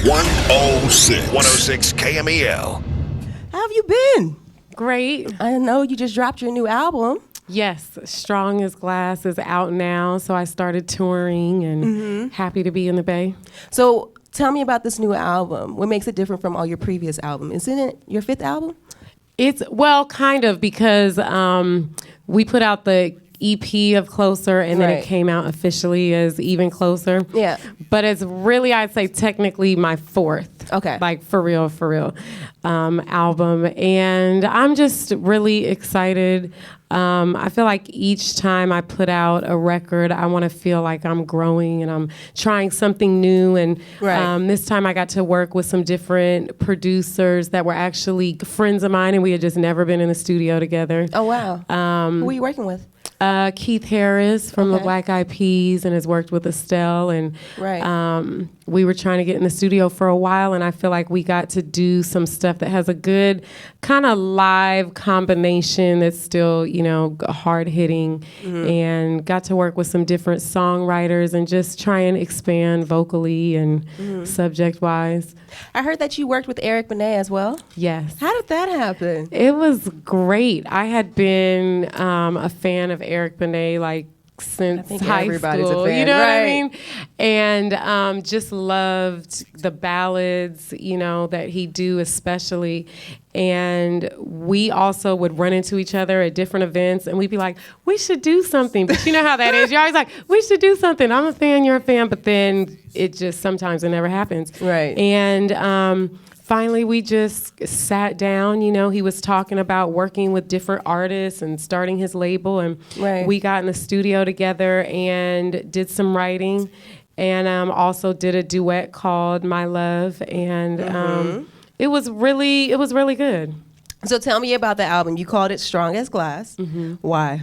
106 KMEL. How have you been? Great. I know you just dropped your new album. Yes, Strong as Glass is out now, so I started touring and happy to be in the Bay. So tell me about this new album. What makes it different from all your previous albums? Isn't it your fifth album? It's, well, kind of, because we put out the EP of Closer, and then it came out officially as Even Closer. Yeah. But it's really, I'd say, technically my fourth. Okay. Like, for real, album. And I'm just really excited. I feel like each time I put out a record, I want to feel like I'm growing and I'm trying something new. And this time I got to work with some different producers that were actually friends of mine, and we had just never been in the studio together. Oh, wow. Who were you working with? Keith Harris from the Black Eyed Peas, and has worked with Estelle. And we were trying to get in the studio for a while, and I feel like we got to do some stuff that has a good kind of live combination that's still, you know, hard-hitting, and got to work with some different songwriters and just try and expand vocally and subject-wise. I heard that you worked with Eric Benet as well. Yes. How did that happen? It was great. I had been a fan of Eric Benet, like, since high school, a fan. You know what I mean? And just loved the ballads, you know, that he do especially. And we also would run into each other at different events, and we'd be like, we should do something. But you know how that is. You're always like, we should do something. I'm a fan, you're a fan. But then it just, sometimes it never happens. Right. And finally, we just sat down. You know, he was talking about working with different artists and starting his label. And we got in the studio together and did some writing, and also did a duet called My Love. And it was really good. So tell me about the album. You called it Strong as Glass. Why?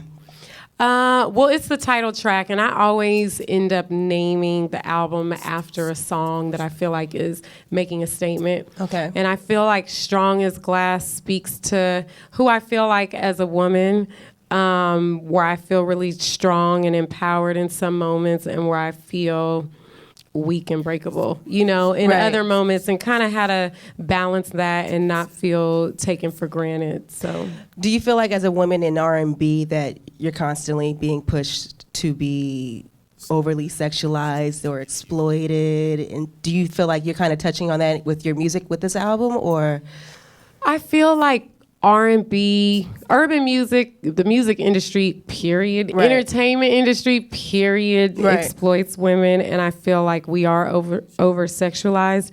Well, it's the title track, and I always end up naming the album after a song that I feel like is making a statement. Okay. And I feel like Strong as Glass speaks to who I feel like as a woman, where I feel really strong and empowered in some moments, and where I feel weak and breakable, you know, in other moments, and kind of how to balance that and not feel taken for granted. So, do you feel like as a woman in R&B that you're constantly being pushed to be overly sexualized or exploited? And do you feel like you're kind of touching on that with your music with this album, or? I feel like R&B, urban music, the music industry, period, entertainment industry, period, exploits women, and I feel like we are over sexualized.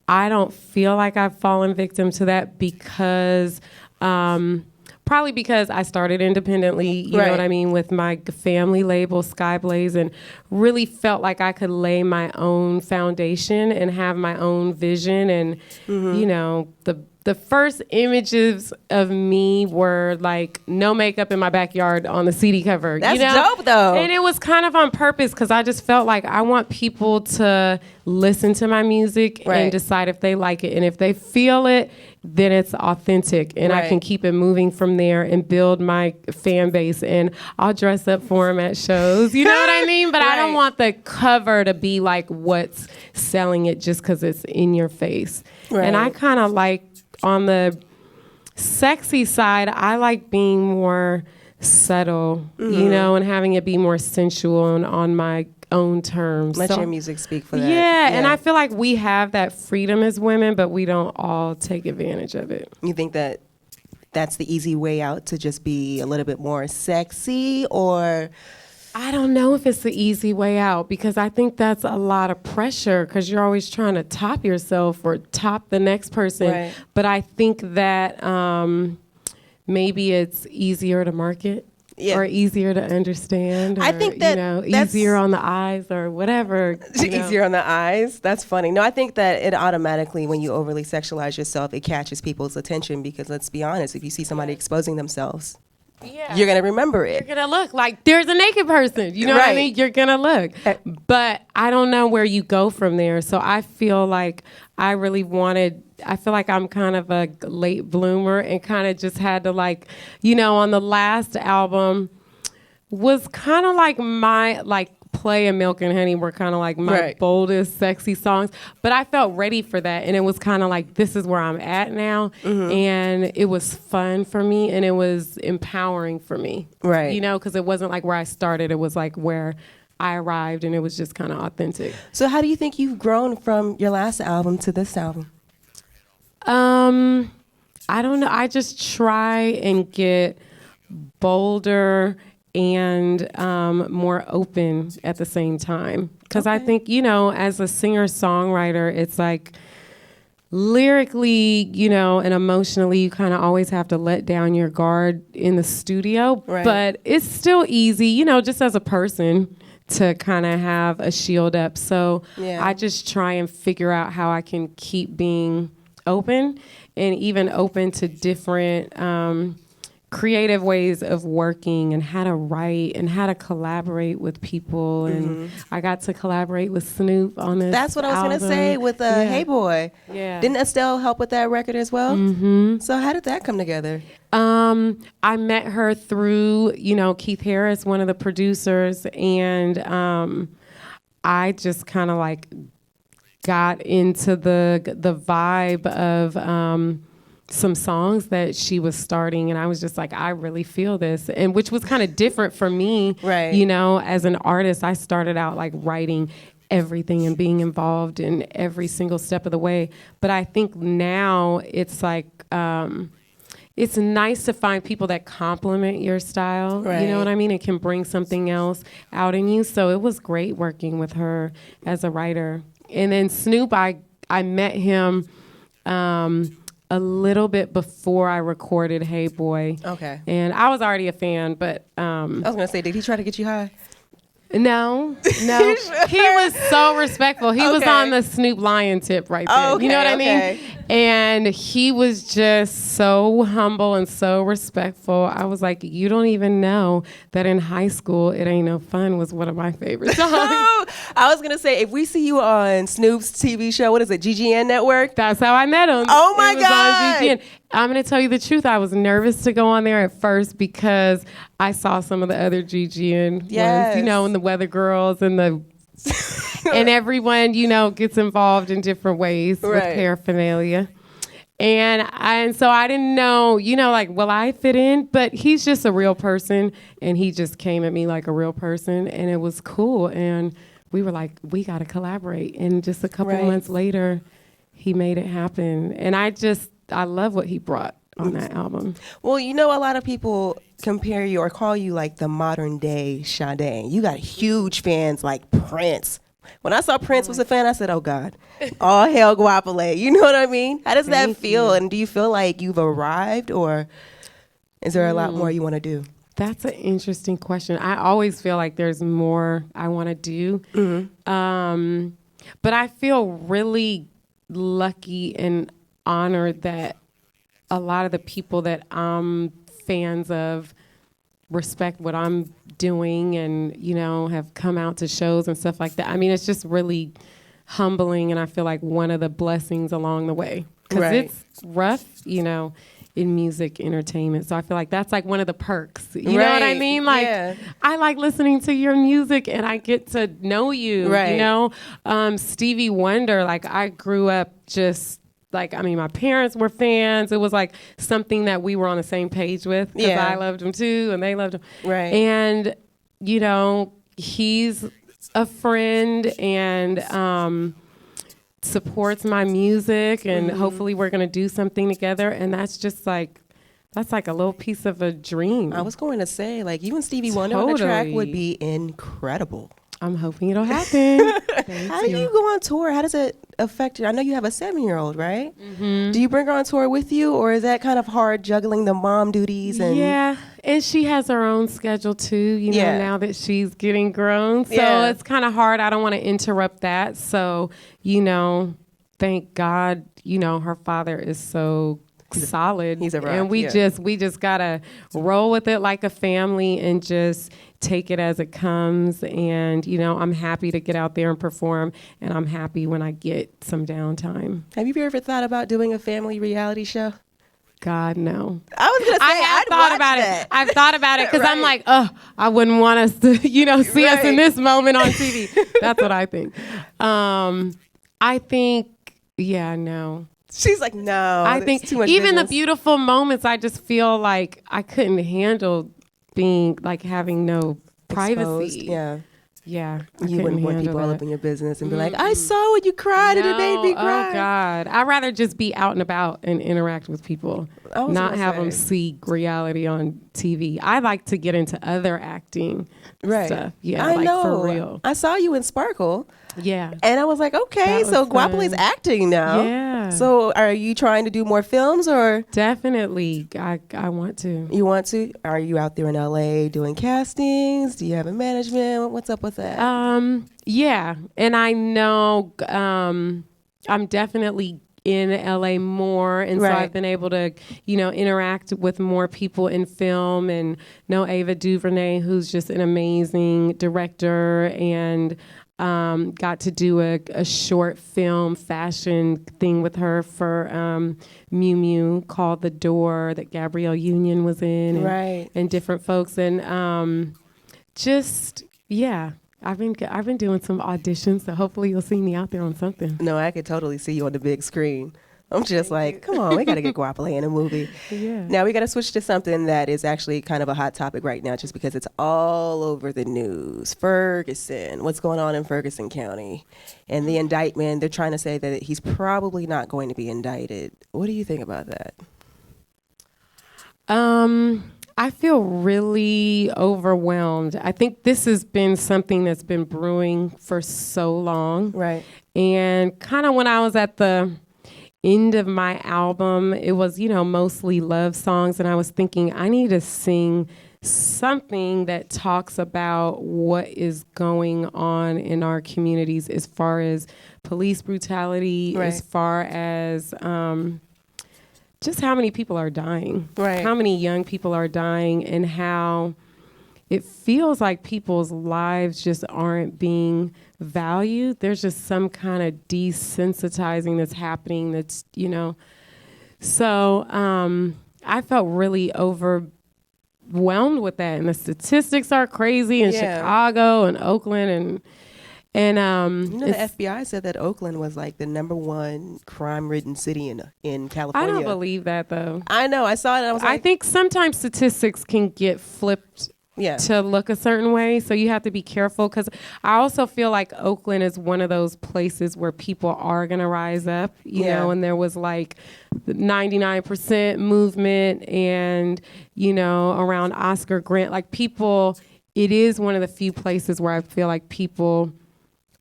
I don't feel like I've fallen victim to that because, probably because I started independently, you know what I mean, with my family label, Skyblaze, and really felt like I could lay my own foundation and have my own vision, and, you know, the first images of me were like no makeup in my backyard on the CD cover. That's you know? dope, though. And it was kind of on purpose because I just felt like I want people to listen to my music and decide if they like it. And if they feel it, then it's authentic. And I can keep it moving from there and build my fan base. And I'll dress up for them at shows. You know what I mean? But I don't want the cover to be like what's selling it just because it's in your face. And I kind of like, on the sexy side, I like being more subtle, you know, and having it be more sensual and on my own terms. Let your music speak for that. Yeah, and I feel like we have that freedom as women, but we don't all take advantage of it. You think that that's the easy way out, to just be a little bit more sexy, or? I don't know if it's the easy way out, because I think that's a lot of pressure because you're always trying to top yourself or top the next person. But I think that maybe it's easier to market or easier to understand. Or, I think that, you know, easier on the eyes or whatever. Easier on the eyes? That's funny. No, I think that it automatically, when you overly sexualize yourself, it catches people's attention because, let's be honest, if you see somebody exposing themselves, you're going to remember it. You're going to look like there's a naked person. You know what I mean? You're going to look. But I don't know where you go from there. So I feel like I feel like I'm kind of a late bloomer and kind of just had to, like, you know, on the last album was kind of like Play and Milk and Honey were kind of like my boldest, sexy songs. But I felt ready for that. And it was kind of like, this is where I'm at now. And it was fun for me and it was empowering for me. Right. You know, because it wasn't like where I started. It was like where I arrived and it was just kind of authentic. So how do you think you've grown from your last album to this album? I don't know. I just try and get bolder and more open at the same time. Because I think, you know, as a singer-songwriter, it's like lyrically, you know, and emotionally, you kind of always have to let down your guard in the studio. Right. But it's still easy, you know, just as a person to kind of have a shield up. So I just try and figure out how I can keep being open and even open to different creative ways of working and how to write and how to collaborate with people. And I got to collaborate with Snoop on this. That's what I was going to say with Hey Boy. Yeah. Didn't Estelle help with that record as well? So how did that come together? I met her through, you know, Keith Harris, one of the producers, and I just kind of like got into the vibe of some songs that she was starting, and I was just like, I really feel this, and which was kind of different for me. Right. You know, as an artist, I started out like writing everything and being involved in every single step of the way. But I think now it's like, it's nice to find people that complement your style. Right. You know what I mean? It can bring something else out in you. So it was great working with her as a writer. And then Snoop, I met him a little bit before I recorded Hey Boy. Okay. And I was already a fan, but I was going to say, did he try to get you high? No. He was so respectful. He was on the Snoop Lion tip right there. Oh, okay, you know what I mean? And he was just so humble and so respectful. I was like, you don't even know that in high school, It Ain't No Fun was one of my favorite songs. I was going to say, if we see you on Snoop's TV show, what is it, GGN Network? That's how I met him. Oh, my It was God. on GGN. I'm going to tell you the truth. I was nervous to go on there at first because I saw some of the other GGN ones, you know, and the Weather Girls and the and everyone, you know, gets involved in different ways with paraphernalia. And so I didn't know, you know, like, will I fit in? But he's just a real person, and he just came at me like a real person, and it was cool. And we were like, we got to collaborate. And just a couple months later, he made it happen. And I love what he brought on that album. Well, you know, a lot of people compare you or call you like the modern day Sade. You got huge fans like Prince. When I saw Prince was a fan, I said, oh, God, all hail Goapele. You know what I mean? How does that feel? And do you feel like you've arrived, or is there a lot more you want to do? That's an interesting question. I always feel like there's more I want to do. But I feel really lucky and honored that a lot of the people that I'm fans of respect what I'm doing and, you know, have come out to shows and stuff like that. I mean, it's just really humbling, and I feel like one of the blessings along the way. Because it's rough, you know, in music entertainment. So I feel like that's like one of the perks. You know what I mean? Like, I like listening to your music and I get to know you, you know? Stevie Wonder, like I grew up just like, I mean, my parents were fans. It was like something that we were on the same page with because I loved him too and they loved him. Right. And, you know, he's a friend and supports my music, and hopefully we're going to do something together. And that's just like, that's like a little piece of a dream. I was going to say, like, you and Stevie Wonder on the track would be incredible. I'm hoping it'll happen. How do you go on tour? How does it affect you? I know you have a 7-year-old, right? Do you bring her on tour with you, or is that kind of hard juggling the mom duties? And yeah, and she has her own schedule too, you know, now that she's getting grown. So it's kind of hard. I don't want to interrupt that. So, you know, thank God, you know, her father is so solid. He's a rock, and we just gotta roll with it like a family and just take it as it comes. And you know, I'm happy to get out there and perform, and I'm happy when I get some downtime. Have you ever thought about doing a family reality show? God, no. I was gonna say I've thought about it. I've thought about it because I'm like, I wouldn't want us to, see us in this moment on TV. That's what I think. I think, no. She's like, no. I think too much even business. the beautiful moments, I just feel like I couldn't handle being like having no privacy. Exposed, Yeah. You wouldn't want people all up in your business and be like, I saw when you cried and it made me cry. Oh, God. I'd rather just be out and about and interact with people, not have them see reality on TV. I like to get into other acting stuff. Yeah, I know. For real. I saw you in Sparkle. Yeah. And I was like, okay, so Goapele's acting now. Yeah. So are you trying to do more films or? Definitely. I want to. You want to? Are you out there in LA doing castings? Do you have a management? What's up with that? Yeah. And I know I'm definitely in LA more. And so I've been able to, interact with more people in film and know Ava DuVernay, who's just an amazing director, and got to do a short film fashion thing with her for Miu Miu called The Door that Gabrielle Union was in, and different folks, and I've been doing some auditions, so hopefully you'll see me out there on something. No, I could totally see you on the big screen. I'm just like, come on, we got to get Goapele in a movie. Yeah. Now we got to switch to something that is actually kind of a hot topic right now just because it's all over the news. Ferguson, what's going on in Ferguson County? And the indictment, they're trying to say that he's probably not going to be indicted. What do you think about that? I feel really overwhelmed. I think this has been something that's been brewing for so long. Right. And kind of when I was at the end of my album, it was, mostly love songs. And I was thinking, I need to sing something that talks about what is going on in our communities as far as police brutality, as far as just how many people are dying, how many young people are dying, and how it feels like people's lives just aren't being valued. There's just some kind of desensitizing that's happening that's, So I felt really overwhelmed with that. And the statistics are crazy in Chicago and Oakland and the FBI said that Oakland was like the #1 crime-ridden city in California. I don't believe that though. I know. I saw it and I was like, I think sometimes statistics can get flipped to look a certain way. So you have to be careful because I also feel like Oakland is one of those places where people are going to rise up, you know, and there was like the 99% movement and, around Oscar Grant, like people, it is one of the few places where I feel like people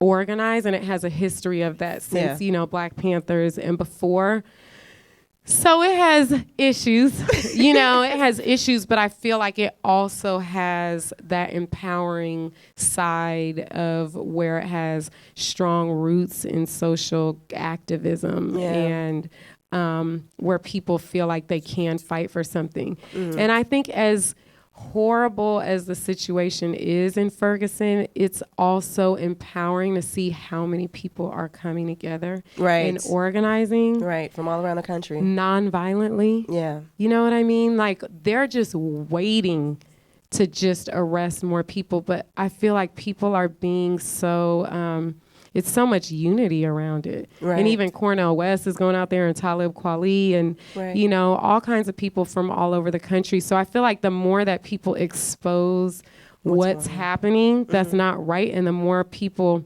organize, and it has a history of that since, Black Panthers and before. So it has issues, it has issues, but I feel like it also has that empowering side of where it has strong roots in social activism and where people feel like they can fight for something. And I think as horrible as the situation is in Ferguson, it's also empowering to see how many people are coming together and organizing. Right, from all around the country. Non-violently. Yeah. You know what I mean? Like, they're just waiting to just arrest more people. But I feel like people are being so... it's so much unity around it. Right. And even Cornel West is going out there and Talib Kweli and, all kinds of people from all over the country. So I feel like the more that people expose what's happening that's not right, and the more people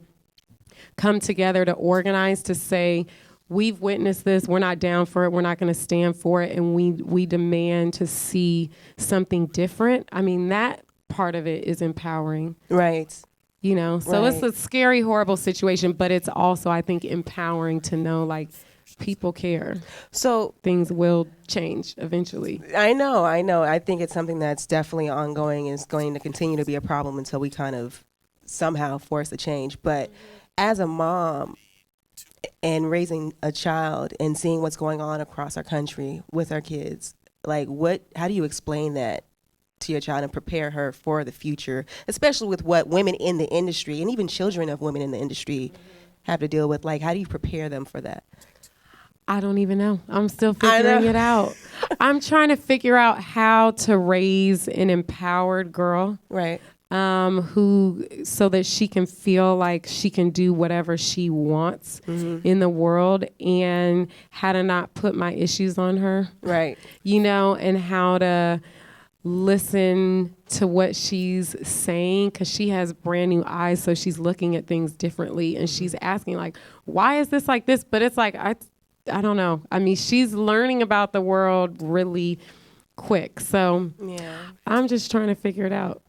come together to organize to say, we've witnessed this, we're not down for it, we're not going to stand for it, and we demand to see something different. I mean, that part of it is empowering. Right. So it's a scary, horrible situation, but it's also, I think, empowering to know, like, people care. So things will change eventually. I know. I think it's something that's definitely ongoing and is going to continue to be a problem until we kind of somehow force a change. But as a mom and raising a child and seeing what's going on across our country with our kids, like, how do you explain that to your child and prepare her for the future, especially with what women in the industry and even children of women in the industry have to deal with? Like, how do you prepare them for that? I don't even know. I'm still figuring it out. I'm trying to figure out how to raise an empowered girl. Right. Who, so that she can feel like she can do whatever she wants in the world, and how to not put my issues on her. Right. And how to listen to what she's saying, because she has brand new eyes, so she's looking at things differently, and she's asking like, why is this like this? But it's like, I don't know. I mean, she's learning about the world really quick, so I'm just trying to figure it out.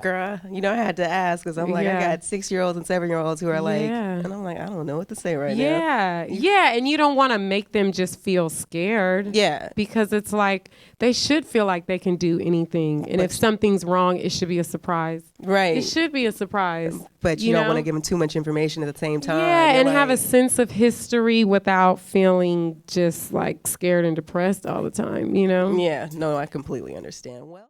Girl, I had to ask, because I'm like, I got 6-year-olds and 7-year-olds who are like, and I'm like, I don't know what to say right now. Yeah, and you don't want to make them just feel scared. Yeah. Because it's like, they should feel like they can do anything. And if something's wrong, it should be a surprise. Right. It should be a surprise. But you don't want to give them too much information at the same time. Yeah, and have a sense of history without feeling just like scared and depressed all the time, Yeah, no, I completely understand. Well.